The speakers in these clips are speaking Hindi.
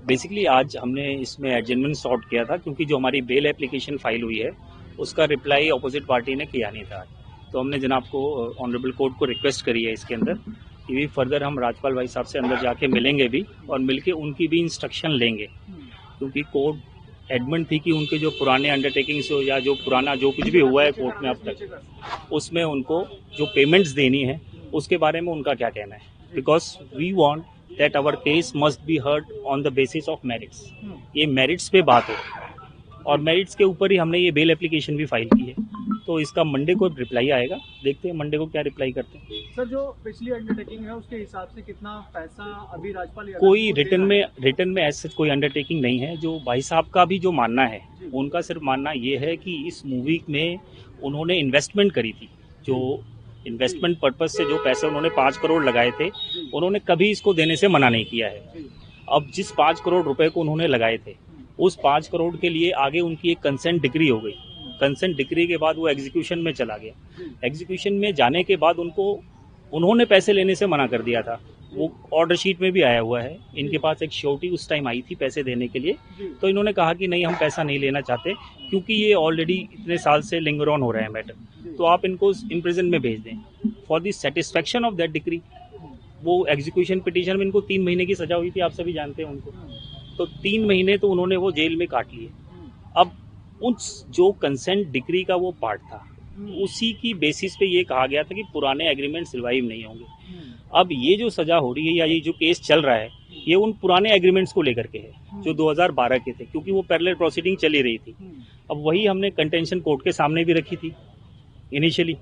बेसिकली आज हमने इसमें एडजमेंट सॉर्ट किया था क्योंकि जो हमारी बेल एप्लीकेशन फाइल हुई है उसका रिप्लाई अपोजिट पार्टी ने किया नहीं था। तो हमने जनाब को ऑनरेबल कोर्ट को रिक्वेस्ट करी है इसके अंदर कि भी फर्दर हम राज्यपाल भाई साहब से अंदर जाके मिलेंगे भी और मिलके उनकी भी इंस्ट्रक्शन लेंगे, क्योंकि कोर्ट एडमेंट थी कि उनके जो पुराने अंडरटेकिंग्स हो या जो पुराना जो कुछ भी हुआ है कोर्ट में अब तक उसमें उनको जो पेमेंट्स देनी है उसके बारे में उनका क्या कहना है, because we want that our case must be heard on the basis of merits. ये मेरिट्स पे बात हो और मेरिट्स के ऊपर ही हमने ये बेल एप्लीकेशन भी फाइल की है। तो इसका मंडे को रिप्लाई आएगा, देखते हैं मंडे को क्या रिप्लाई करते हैं। सर, जो पिछली अंडरटेकिंग है उसके हिसाब से कितना पैसा अभी राज्यपाल कोई रिटर्न में ऐसे कोई अंडरटेकिंग नहीं है। जो भाई साहब का भी जो मानना है उनका सिर्फ मानना ये है कि इस मूवी में उन्होंने इन्वेस्टमेंट करी थी, जो इन्वेस्टमेंट पर्पज से जो पैसे उन्होंने 5 करोड़ लगाए थे उन्होंने कभी इसको देने से मना नहीं किया है। अब जिस 5 करोड़ रुपए को उन्होंने लगाए थे उस 5 करोड़ के लिए आगे उनकी एक कंसेंट डिक्री हो गई। कंसेंट डिक्री के बाद वो एग्जीक्यूशन में चला गया। एग्जीक्यूशन में जाने के बाद उन्होंने पैसे लेने से मना कर दिया था। वो ऑर्डर शीट में भी आया हुआ है। इनके पास एक श्योरिटी उस टाइम आई थी पैसे देने के लिए, तो इन्होंने कहा कि नहीं हम पैसा नहीं लेना चाहते क्योंकि ये ऑलरेडी इतने साल से लिंगर ऑन हो रहा है मैटर, तो आप इनको इम्प्रिजन में भेज दें for the satisfaction of that decree. वो एग्जीक्यूशन पिटीशन में इनको 3 महीने की सजा हुई थी, आप सभी जानते हैं उनको। तो 3 महीने तो उन्होंने वो जेल में काट लिए। अब उस जो कंसेंट डिक्री का वो पार्ट था उसी की बेसिस पे ये कहा गया था कि पुराने एग्रीमेंट रिवाइव नहीं होंगे। अब ये जो सजा हो रही है या ये जो केस चल रहा है ये उन पुराने एग्रीमेंट्स को लेकर के है जो 2012 के थे, क्योंकि वो पैरेलल प्रोसीडिंग चली रही थी। अब वही हमने कंटेंशन कोर्ट के सामने भी रखी थी इनिशियली।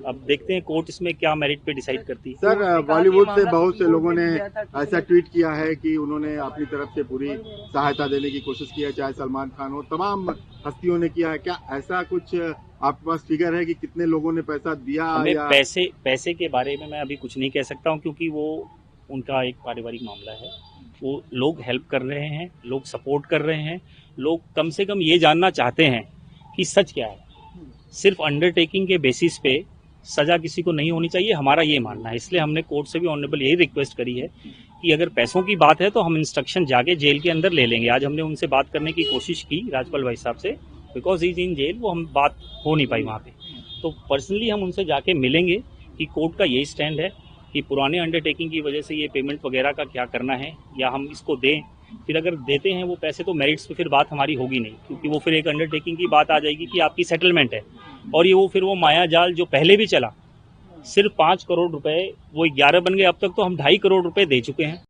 अब देखते हैं कोर्ट इसमें क्या मेरिट पे डिसाइड करती है। सर, बॉलीवुड से बहुत से लोगों ने ऐसा ट्वीट किया है कि उन्होंने अपनी तरफ से पूरी सहायता देने की कोशिश की है, चाहे सलमान खान हो, तमाम हस्तियों ने किया है। क्या ऐसा कुछ आपके पास फिगर है कि कितने लोगों ने पैसा दिया? हमें या पैसे के बारे में मैं अभी कुछ नहीं कह सकता हूँ, क्योंकि वो उनका एक पारिवारिक मामला है। वो लोग हेल्प कर रहे हैं, लोग सपोर्ट कर रहे हैं, लोग कम से कम ये जानना चाहते हैं कि सच क्या है। सिर्फ अंडरटेकिंग के बेसिस पे सजा किसी को नहीं होनी चाहिए, हमारा ये मानना है। इसलिए हमने कोर्ट से भी ऑनरेबल यही रिक्वेस्ट करी है कि अगर पैसों की बात है तो हम इंस्ट्रक्शन जाके जेल के अंदर ले लेंगे। आज हमने उनसे बात करने की कोशिश की राज्यपाल भाई साहब से, बिकॉज इज इन जेल, वो हम बात हो नहीं पाई वहाँ पे। तो पर्सनली हम उनसे जाके मिलेंगे कि कोर्ट का यही स्टैंड है कि पुराने अंडरटेकिंग की वजह से ये पेमेंट वगैरह का क्या करना है, या हम इसको दें। फिर अगर देते हैं वो पैसे तो मेरिट्स पे फिर बात हमारी होगी नहीं, क्योंकि वो फिर एक अंडरटेकिंग की बात आ जाएगी कि आपकी सेटलमेंट है। और ये फिर वो माया जाल जो पहले भी चला, सिर्फ 5 करोड़ रुपए वो 11 बन गए, अब तक तो हम 2.5 करोड़ रुपए दे चुके हैं।